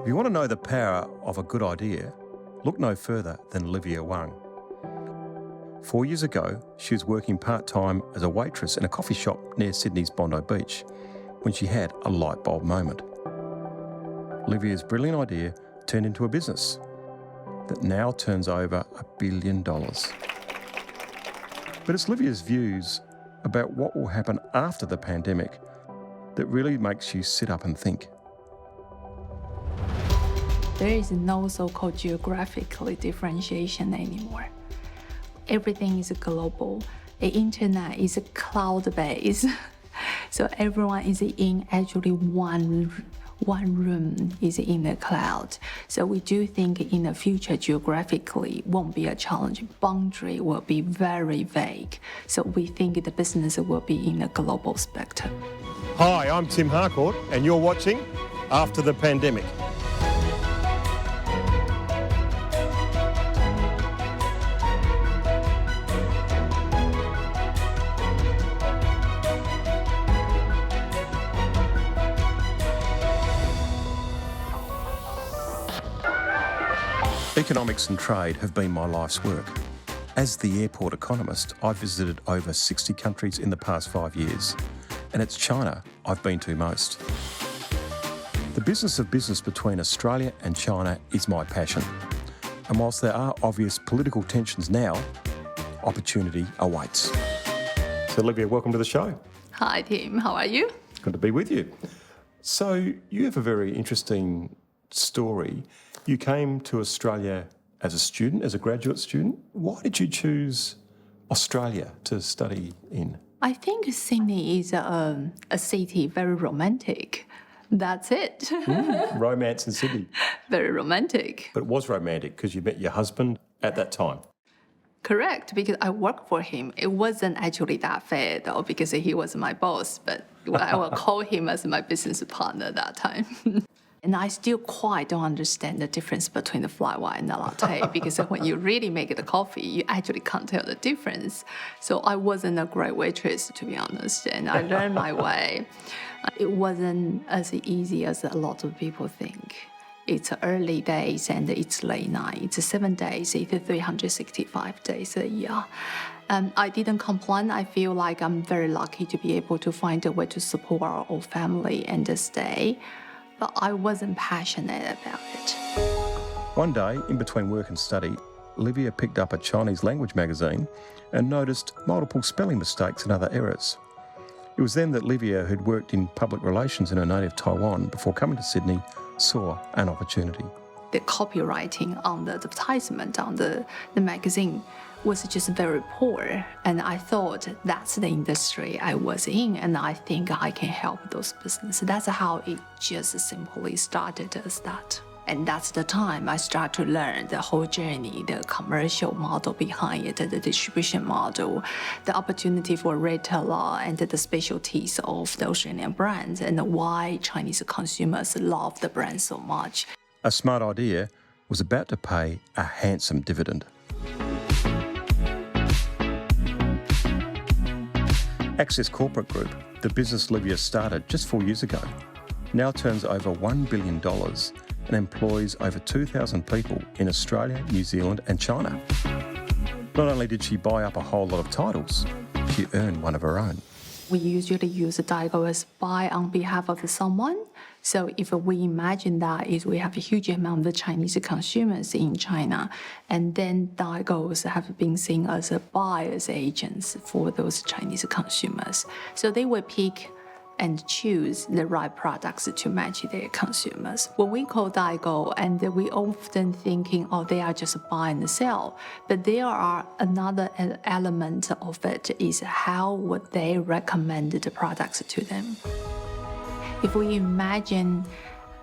If you want to know the power of a good idea, look no further than Olivia Wang. 4 years ago, she was working part-time as a waitress in a coffee shop near Sydney's Bondi Beach when she had a light bulb moment. Olivia's brilliant idea turned into a business that now turns over $1 billion. But it's Olivia's views about what will happen after the pandemic that really makes you sit up and think. There is no so-called geographically differentiation anymore. Everything is global. The internet is cloud-based. So everyone is in actually one room is in the cloud. So we do think in the future geographically won't be a challenge. Boundary will be very vague. So we think the business will be in a global spectrum. Hi, I'm Tim Harcourt and you're watching After the Pandemic. Economics and trade have been my life's work. As the airport economist, I've visited over 60 countries in the past 5 years, and it's China I've been to most. The business of business between Australia and China is my passion. And whilst there are obvious political tensions now, opportunity awaits. So Olivia, welcome to the show. Hi Tim, how are you? Good to be with you. So you have a very interesting story. You came to Australia as a student, as a graduate student. Why did you choose Australia to study in? I think Sydney is a city very romantic. That's it. Romance in Sydney. Very romantic. But it was romantic because you met your husband at that time. Correct, because I worked for him. It wasn't actually that fair though, because he was my boss, but I will call him as my business partner at that time. And I still quite don't understand the difference between the flat white and the latte because when you really make the coffee, you actually can't tell the difference. So I wasn't a great waitress, to be honest, and I learned my way. It wasn't as easy as a lot of people think. It's early days and it's late night. It's 7 days, it's 365 days a year. I didn't complain. I feel like I'm very lucky to be able to find a way to support our whole family and stay. But I wasn't passionate about it. One day, in between work and study, Olivia picked up a Chinese language magazine and noticed multiple spelling mistakes and other errors. It was then that Olivia, who'd worked in public relations in her native Taiwan before coming to Sydney, saw an opportunity. The copywriting on the advertisement on the magazine was just very poor. And I thought that's the industry I was in, and I think I can help those businesses. That's how it just simply started as that. And that's the time I start to learn the whole journey, the commercial model behind it, the distribution model, the opportunity for retailer and the specialties of the Australian brands, and why Chinese consumers love the brand so much. A smart idea was about to pay a handsome dividend. Access Corporate Group, the business Olivia started just 4 years ago, now turns over $1 billion and employs over 2,000 people in Australia, New Zealand and China. Not only did she buy up a whole lot of titles, she earned one of her own. We usually use Daigou as buy on behalf of someone. So if we imagine that is we have a huge amount of Chinese consumers in China, and then Daigous have been seen as a buyer's agents for those Chinese consumers. So they will pick and choose the right products to match their consumers. When we call Daigou, and we often thinking, oh, they are just buy and sell. But there are another element of it is how would they recommend the products to them. If we imagine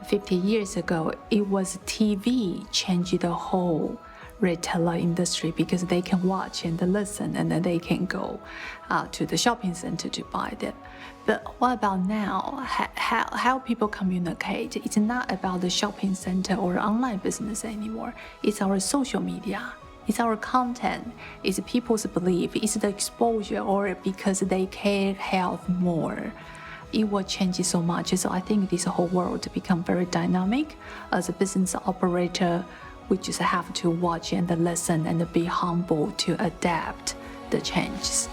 50 years ago, it was TV changed the whole retailer industry because they can watch and listen and then they can go to the shopping center to buy them. But what about now? How people communicate? It's not about the shopping center or online business anymore. It's our social media. It's our content. It's people's belief. It's the exposure, or because they care health more. it will change so much. So I think this whole world become very dynamic. As a business operator, we just have to watch and listen and be humble to adapt the changes.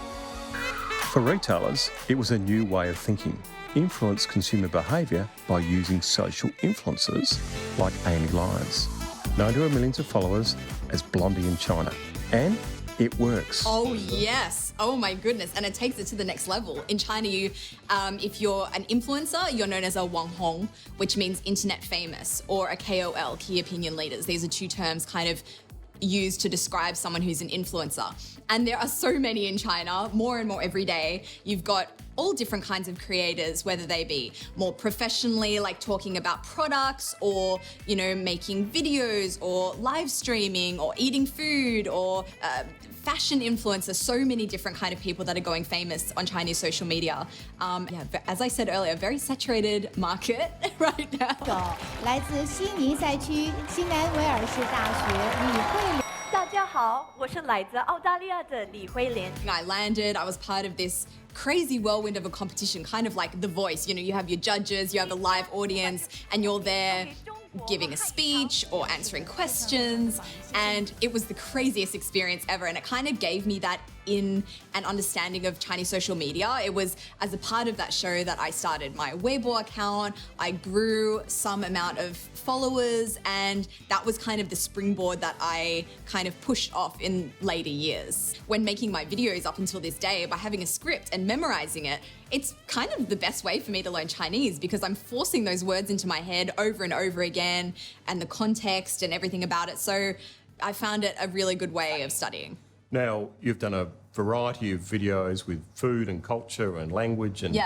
For retailers, it was a new way of thinking. Influence consumer behaviour by using social influencers like Amy Lyons, known to her millions of followers as Blondie in China. And it works. Oh, yes. Oh, my goodness. And it takes it to the next level. In China, if you're an influencer, you're known as a wanghong, which means internet famous, or a KOL, key opinion leaders. These are two terms kind of used to describe someone who's an influencer. And there are so many in China, more and more every day. You've got all different kinds of creators, whether they be more professionally, like talking about products, or, you know, making videos, or live streaming, or eating food, or fashion influencers. So many different kind of people that are going famous on Chinese social media. As I said earlier, very saturated market right now. 来自悉尼赛区新南威尔士大学李慧莲。大家好，我是来自澳大利亚的李慧莲。I landed, I was part of this crazy whirlwind of a competition, kind of like The Voice. You know, you have your judges, you have a live audience, and you're there giving a speech or answering questions, and it was the craziest experience ever, and it kind of gave me that in an understanding of Chinese social media. It was as a part of that show that I started my Weibo account. I grew some amount of followers, and that was kind of the springboard that I kind of pushed off in later years. When making my videos up until this day, by having a script and memorizing it, it's kind of the best way for me to learn Chinese, because I'm forcing those words into my head over and over again, and the context and everything about it. So I found it a really good way of studying. Now, you've done a variety of videos with food and culture and language and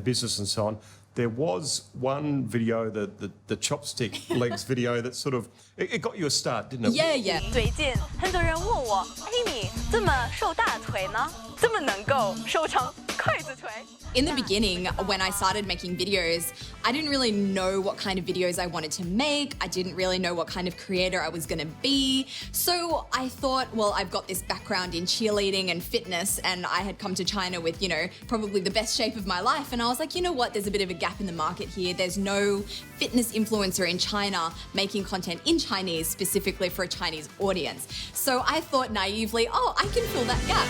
business and so on. There was one video, the chopstick legs video, that sort of, it got you a start, didn't it? Yeah. 最近很多人问我 ，Amy 怎么瘦大腿呢？怎么能够瘦成筷子腿？ In the beginning, when I started making videos, I didn't really know what kind of videos I wanted to make. I didn't really know what kind of creator I was going to be. So I thought, well, I've got this background in cheerleading and fitness, and I had come to China with, you know, probably the best shape of my life. And I was like, you know what, there's a bit of a gap in the market here. There's no fitness influencer in China making content in Chinese specifically for a Chinese audience. So I thought naively, oh, I can fill that gap.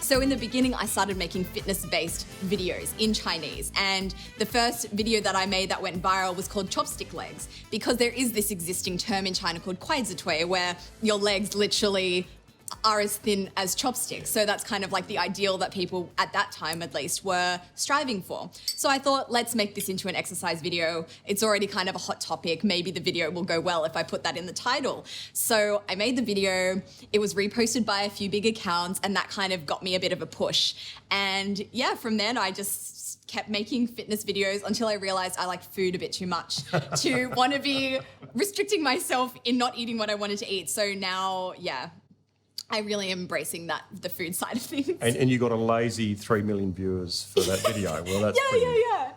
So in the beginning, I started making fitness-based videos in Chinese. And the first video that I made that went viral was called chopstick legs, because there is this existing term in China called 筷子腿, where your legs literally are as thin as chopsticks. So that's kind of like the ideal that people at that time at least were striving for. So I thought, let's make this into an exercise video. It's already kind of a hot topic. Maybe the video will go well if I put that in the title. So I made the video. It was reposted by a few big accounts, and that kind of got me a bit of a push. And yeah, from then I just kept making fitness videos until I realized I liked food a bit too much to want to be restricting myself in not eating what I wanted to eat. So now, yeah, I really am embracing the food side of things. And you got a lazy 3 million viewers for that video. Well, that's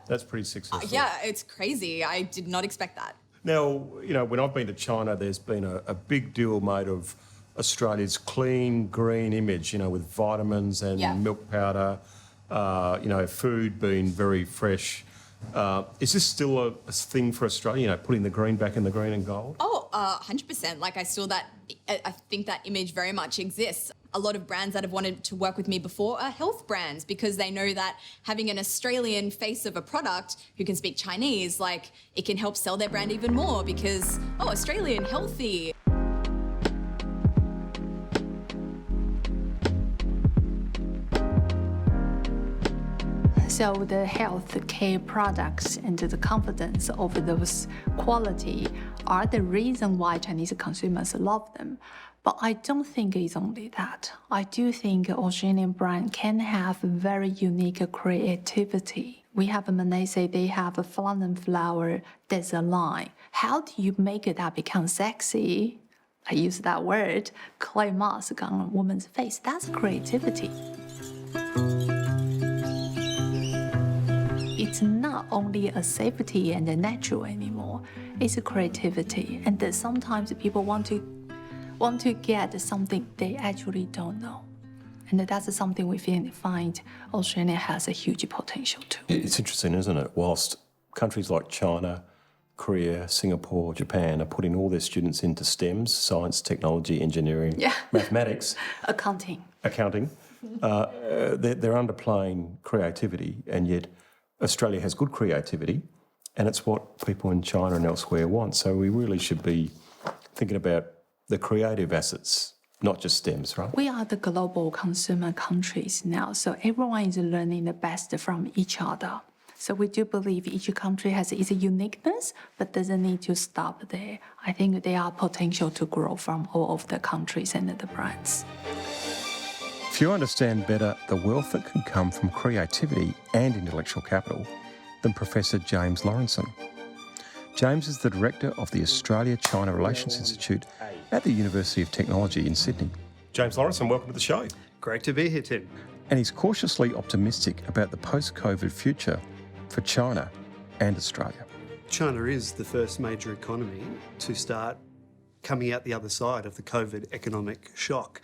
that's pretty successful. Yeah, it's crazy. I did not expect that. Now, you know, when I've been to China, there's been a big deal made of Australia's clean, green image, you know, with vitamins and milk powder, you know, food being very fresh. Is this still a thing for Australia, you know, putting the green back in the green and gold? Oh, 100%. Like I think that image very much exists. A lot of brands that have wanted to work with me before are health brands, because they know that having an Australian face of a product who can speak Chinese, like, it can help sell their brand even more, because, oh, Australian, healthy. So the health care products and the confidence of those quality are the reason why Chinese consumers love them. But I don't think it's only that. I do think Australian brand can have very unique creativity. We have Manese, they have a flan flour design. How do you make that become sexy? I use that word, clay mask on a woman's face. That's creativity. It's not only a safety and a natural anymore. It's a creativity, and that sometimes people want to get something they actually don't know. And that's something we find Australia has a huge potential too. It's interesting, isn't it? Whilst countries like China, Korea, Singapore, Japan are putting all their students into STEMs, science, technology, engineering, mathematics, Accounting. They're underplaying creativity, and yet Australia has good creativity, and it's what people in China and elsewhere want. So we really should be thinking about the creative assets, not just STEMs, right? We are the global consumer countries now, so everyone is learning the best from each other. So we do believe each country has its uniqueness, but doesn't need to stop there. I think there are potential to grow from all of the countries and the brands. If you understand better the wealth that can come from creativity and intellectual capital, then Professor James Laurenson. James is the director of the Australia-China Relations Institute at the University of Technology in Sydney. James Laurenson, welcome to the show. Great to be here, Tim. And he's cautiously optimistic about the post-COVID future for China and Australia. China is the first major economy to start coming out the other side of the COVID economic shock.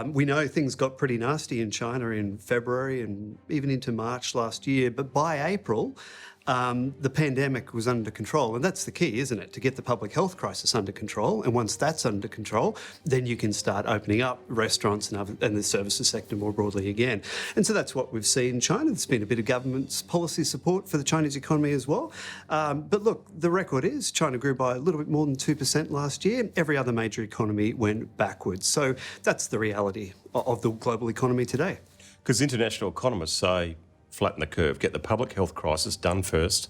We know things got pretty nasty in China in February and even into March last year, but by April, the pandemic was under control. And that's the key, isn't it? To get the public health crisis under control. And once that's under control, then you can start opening up restaurants and the services sector more broadly again. And so that's what we've seen in China. There's been a bit of government's policy support for the Chinese economy as well. But look, the record is China grew by a little bit more than 2% last year. Every other major economy went backwards. So that's the reality of the global economy today. Because international economists say, flatten the curve, get the public health crisis done first,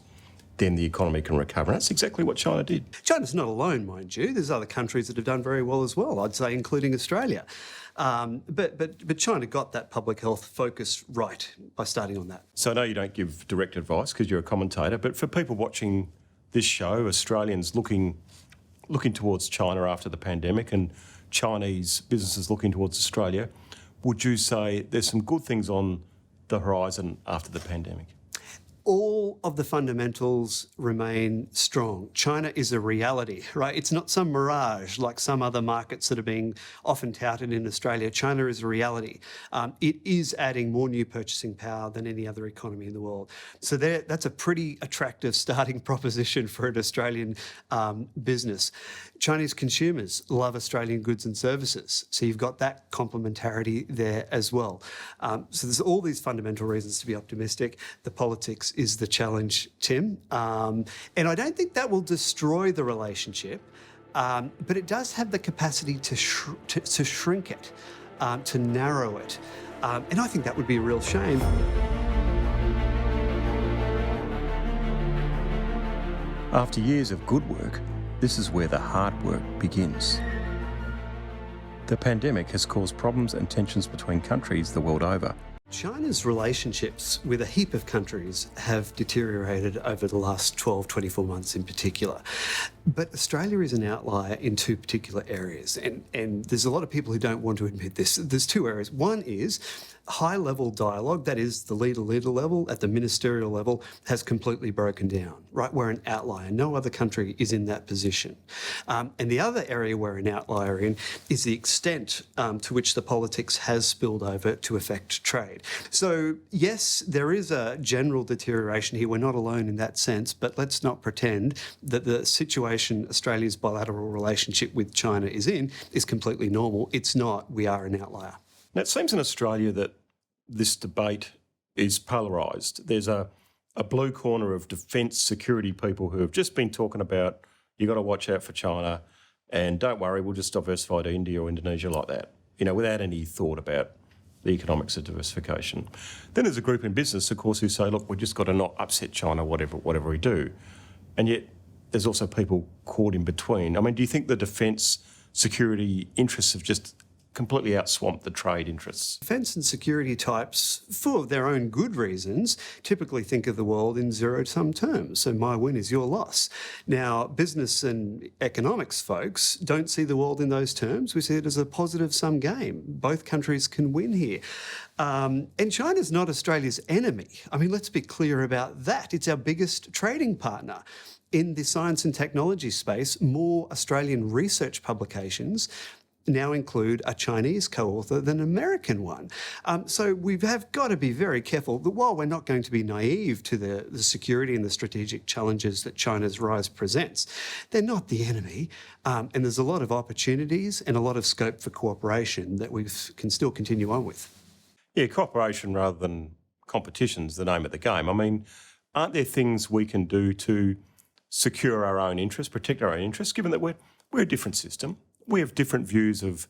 then the economy can recover. And that's exactly what China did. China's not alone, mind you. There's other countries that have done very well as well, I'd say, including Australia. But China got that public health focus right by starting on that. So I know you don't give direct advice because you're a commentator, but for people watching this show, Australians looking towards China after the pandemic and Chinese businesses looking towards Australia, would you say there's some good things on the horizon after the pandemic? All of the fundamentals remain strong. China is a reality, right? It's not some mirage like some other markets that are being often touted in Australia. China is a reality. It is adding more new purchasing power than any other economy in the world. So that's a pretty attractive starting proposition for an Australian business. Chinese consumers love Australian goods and services. So you've got that complementarity there as well. So there's all these fundamental reasons to be optimistic. The politics is the challenge, Tim. And I don't think that will destroy the relationship, but it does have the capacity to shrink it, to narrow it. And I think that would be a real shame. After years of good work, this is where the hard work begins. The pandemic has caused problems and tensions between countries the world over. China's relationships with a heap of countries have deteriorated over the last 12, 24 months in particular. But Australia is an outlier in two particular areas, and there's a lot of people who don't want to admit this. There's two areas. One is high-level dialogue, that is the leader level at the ministerial level, has completely broken down, right? We're an outlier. No other country is in that position. And the other area we're an outlier in is the extent to which the politics has spilled over to affect trade. So, yes, there is a general deterioration here. We're not alone in that sense, but let's not pretend that the situation Australia's bilateral relationship with China is in is completely normal. It's not. We are an outlier. Now, it seems in Australia that this debate is polarised. There's a blue corner of defence security people who have just been talking about you've got to watch out for China and don't worry, we'll just diversify to India or Indonesia like that, without any thought about the economics of diversification. Then there's a group in business, of course, who say, look, we've just got to not upset China, whatever we do. And yet there's also people caught in between. I mean, do you think the defence security interests have just completely outswamped the trade interests? Defence and security types, for their own good reasons, typically think of the world in zero-sum terms. So my win is your loss. Now, business and economics folks don't see the world in those terms. We see it as a positive-sum game. Both countries can win here. And China's not Australia's enemy. I mean, let's be clear about that. It's our biggest trading partner. In the science and technology space, more Australian research publications now include a Chinese co-author than an American one. So we have got to be very careful that while we're not going to be naive to the security and the strategic challenges that China's rise presents, they're not the enemy. And there's a lot of opportunities and a lot of scope for cooperation that we can still continue on with. Yeah, cooperation rather than competition's the name of the game. I mean, aren't there things we can do to secure our own interests, protect our own interests, given that we're a different system? We have different views of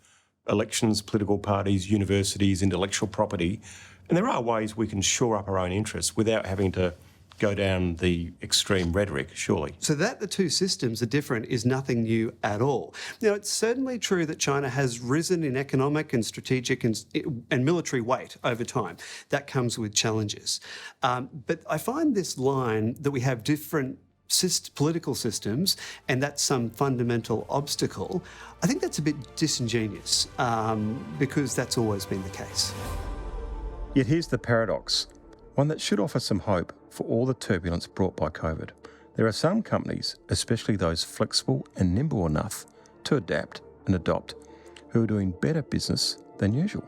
elections, political parties, universities, intellectual property, and there are ways we can shore up our own interests without having to go down the extreme rhetoric, surely. So that the two systems are different is nothing new at all. Now, it's certainly true that China has risen in economic and strategic and military weight over time. That comes with challenges. But I find this line that we have different political systems and that's some fundamental obstacle, I think that's a bit disingenuous because that's always been the case. Yet here's the paradox, one that should offer some hope for all the turbulence brought by COVID. There are some companies, especially those flexible and nimble enough to adapt and adopt, who are doing better business than usual.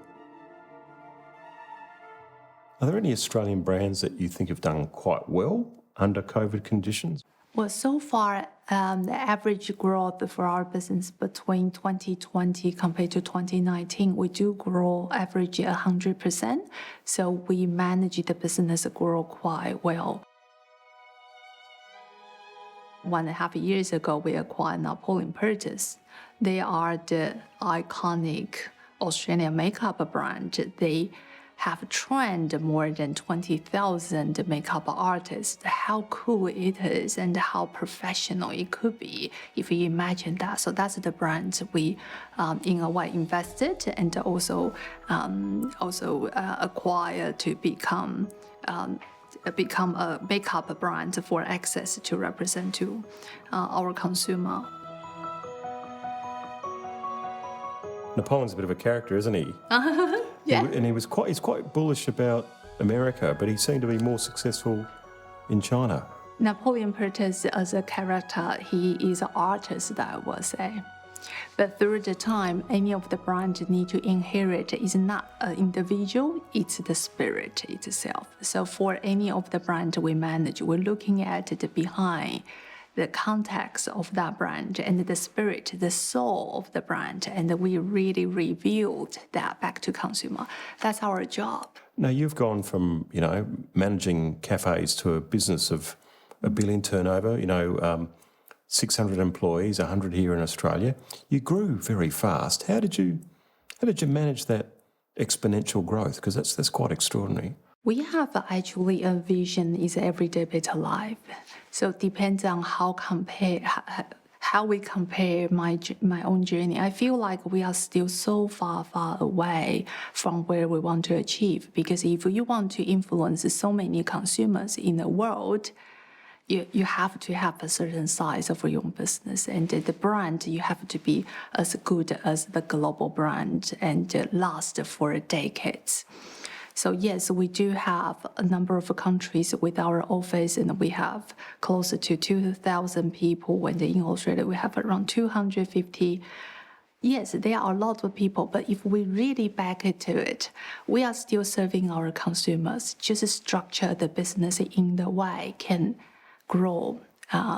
Are there any Australian brands that you think have done quite well under COVID conditions? Well, so far, the average growth for our business between 2020 compared to 2019, we do grow average 100%. So we manage the business grow quite well. 1.5 years ago, we acquired Napoleon Purtis. They are the iconic Australian makeup brand. They have trained more than 20,000 makeup artists. How cool it is and how professional it could be if you imagine that. So that's the brand we, in a way, invested and also acquired to become a makeup brand for access to represent to our consumer. Napoleon's a bit of a character, isn't he? Yeah. And he's quite bullish about America, but he seemed to be more successful in China. Napoleon Purtis as a character, he is an artist, I would say. But through the time, any of the brand need to inherit is not an individual, it's the spirit itself. So for any of the brand we manage, we're looking at the behind, the context of that brand and the spirit, the soul of the brand, and we really revealed that back to consumer. That's our job. Now, you've gone from, managing cafes to a business of $1 billion turnover, 600 employees, 100 here in Australia. You grew very fast. How did you manage that exponential growth? Because that's quite extraordinary. We have actually a vision is everyday better life. So it depends on how we compare my own journey. I feel like we are still so far away from where we want to achieve. Because if you want to influence so many consumers in the world, you have to have a certain size of your own business. And the brand, you have to be as good as the global brand and last for decades. So yes, we do have a number of countries with our office, and we have closer to 2,000 people. When in Australia, we have around 250. Yes, there are a lot of people, but if we really back into it, we are still serving our consumers. Just structure the business in the way can grow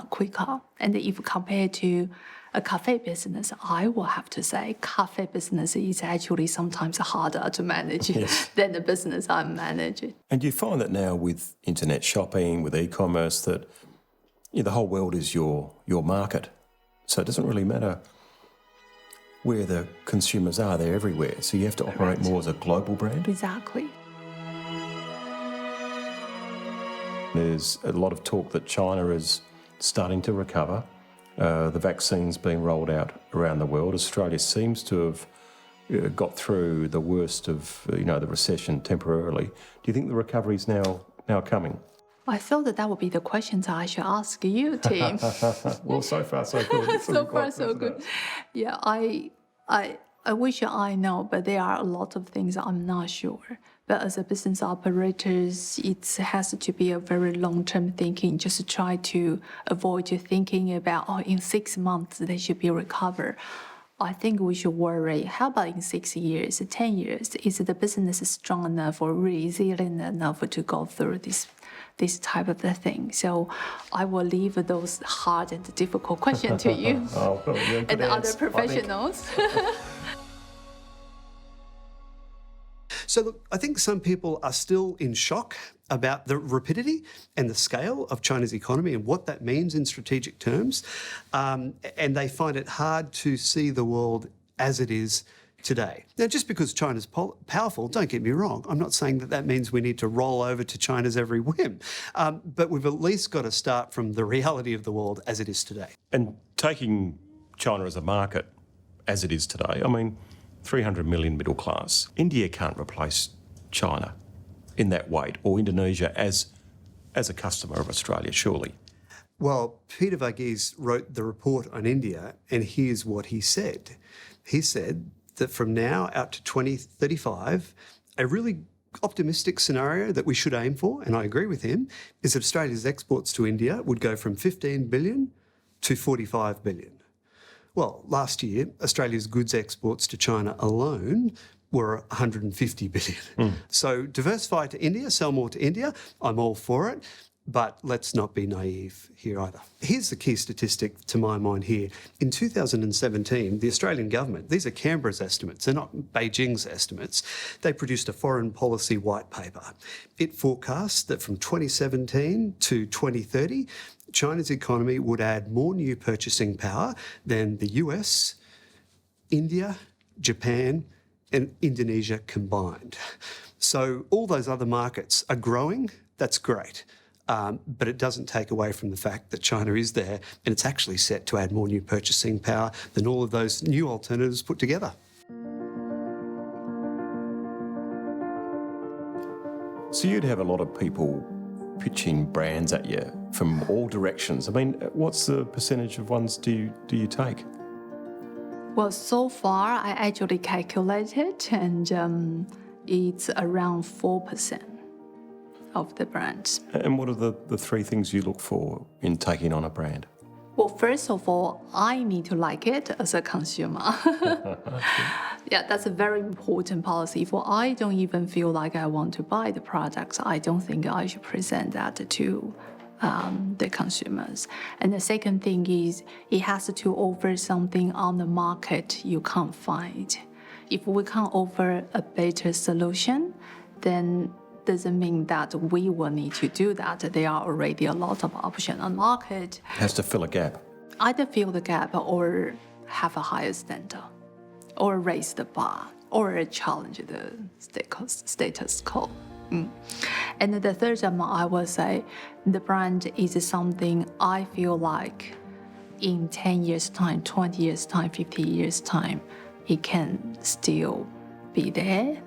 quicker. And if compared to a cafe business, I will have to say cafe business is actually sometimes harder to manage than the business I'm managing. And you find that now with internet shopping, with e-commerce, that the whole world is your market. So it doesn't really matter where the consumers are, they're everywhere. So you have to operate more as a global brand. Exactly. There's a lot of talk that China is starting to recover. The vaccine's being rolled out around the world. Australia seems to have got through the worst of the recession temporarily. Do you think the recovery's now coming? I thought that would be the questions I should ask you, Tim. Well, so far so good. So far so good. Yeah, I wish I know, but there are a lot of things I'm not sure. But as a business operators, it has to be a very long-term thinking. Just try to avoid thinking about, in 6 months they should be recovered. I think we should worry, how about in 6 years, 10 years? Is the business strong enough or resilient enough to go through this type of the thing? So I will leave those hard and difficult questions to you and other professionals. So look, I think some people are still in shock about the rapidity and the scale of China's economy and what that means in strategic terms. And they find it hard to see the world as it is today. Now, just because China's powerful, don't get me wrong, I'm not saying that means we need to roll over to China's every whim. But we've at least got to start from the reality of the world as it is today. And taking China as a market as it is today, I mean, 300 million middle class. India can't replace China in that weight, or Indonesia as a customer of Australia, surely. Well, Peter Varghese wrote the report on India, and here's what he said. He said that from now out to 2035, a really optimistic scenario that we should aim for, and I agree with him, is that Australia's exports to India would go from 15 billion to 45 billion. Well, last year, Australia's goods exports to China alone were 150 billion. So diversify to India, sell more to India, I'm all for it, but let's not be naive here either. Here's the key statistic to my mind here. In 2017, the Australian government, these are Canberra's estimates, they're not Beijing's estimates, they produced a foreign policy white paper. It forecasts that from 2017 to 2030, China's economy would add more new purchasing power than the US, India, Japan, and Indonesia combined. So all those other markets are growing, that's great. But it doesn't take away from the fact that China is there and it's actually set to add more new purchasing power than all of those new alternatives put together. So you'd have a lot of people pitching brands at you from all directions. I mean, what's the percentage of ones do you take? Well, so far, I actually calculated, and it's around 4% of the brands. And what are the three things you look for in taking on a brand? Well, first of all, I need to like it as a consumer. Yeah, that's a very important policy. If I don't even feel like I want to buy the products, I don't think I should present that to the consumers. And the second thing is it has to offer something on the market you can't find. If we can't offer a better solution, then doesn't mean that we will need to do that. There are already a lot of options on the market. Has to fill a gap. Either fill the gap or have a higher standard, or raise the bar, or challenge the status quo. And the third one, I would say, the brand is something I feel like in 10 years' time, 20 years' time, 50 years' time, it can still be there.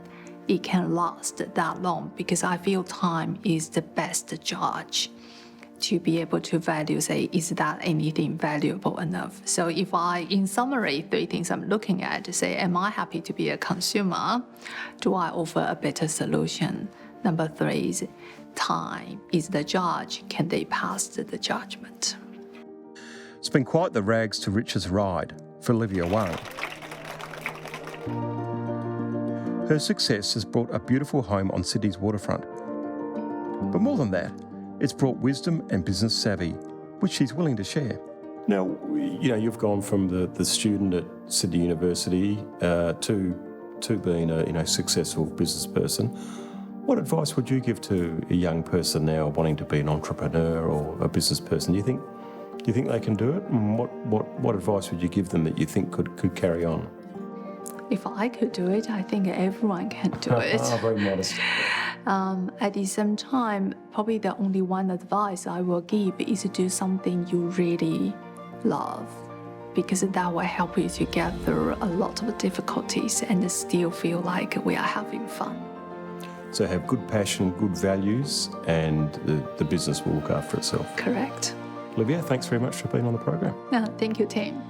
It can last that long, because I feel time is the best judge to be able to value, say, is that anything valuable enough? So if I, in summary, three things I'm looking at, say, am I happy to be a consumer? Do I offer a better solution? Number three is time is the judge. Can they pass the judgment? It's been quite the rags to riches ride for Olivia Wang. Her success has brought a beautiful home on Sydney's waterfront. But more than that, it's brought wisdom and business savvy, which she's willing to share. Now, you know, you've gone from the student at Sydney University to being a successful business person. What advice would you give to a young person now wanting to be an entrepreneur or a business person? Do you think they can do it? And what advice would you give them that you think could carry on? If I could do it, I think everyone can do it. Very modest. At the same time, probably the only one advice I will give is to do something you really love, because that will help you to get through a lot of difficulties and still feel like we are having fun. So have good passion, good values, and the business will look after itself. Correct. Olivia, thanks very much for being on the program. No, thank you, Tim.